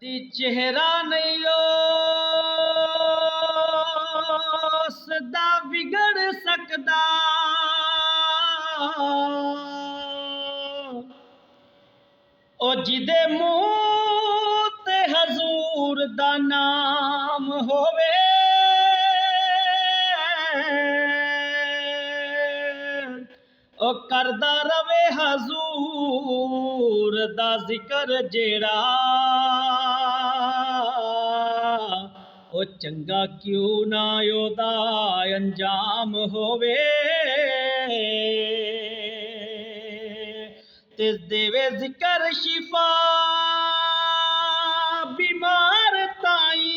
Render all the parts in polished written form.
चेहरा नहीं सदा बिगड़ सकदा ओ जिदे मुंह ते हजूर दा नाम होवे ओ करदा रवे हजूर दा जिक्र जेड़ा ओ चंगा क्यों ना ओदा अंजाम होवे ते देवे जिक्र शिफा बीमार ताई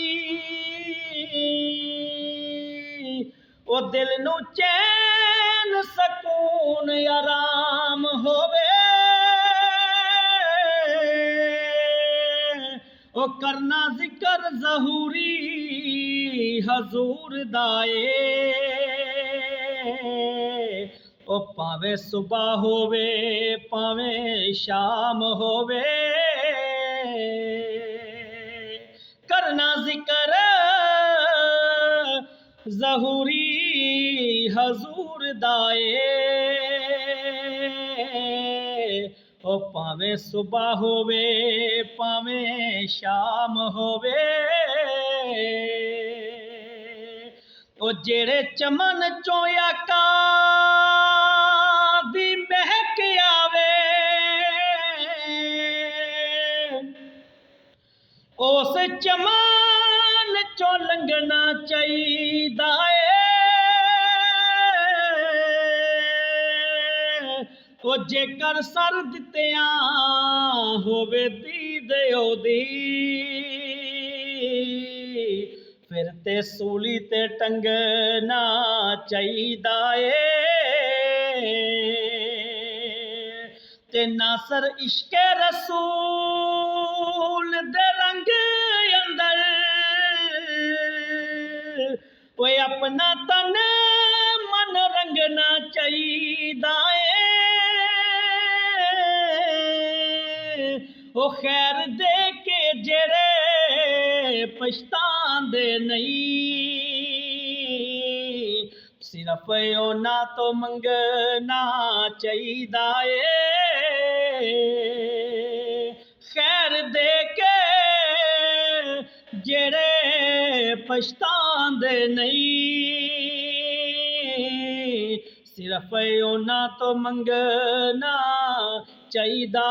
ओ दिल नू चैन सकून आराम होवे ओ करना जिक्र ज़हूरी हजूर दाए ओ पावे सुबह होवे पावे शाम होवे करना जिक्र ज़हूरी हजूर दाए ओ पावे सुबह होवे पावे शाम होवे ओ जेड़े चमन चों आका दी महक आवे उस चमन चों लंघना चाहिदा ओ जेकर सर दित्तियां होवे दीद ओदी फिर ते सूली ते टंगना चाहिदा ते नासर इश्के रसूल दे रंग अंदर ओए अपना तन मन रंगना चाहिदा ओ खैर दे के जेड़े पछतांदे नहीं सिर्फ ओना तो मंगना चाहिदा खैर दे के जेड़े पछतांदे नहीं सिर्फ ओना तो मंगना चाहिदा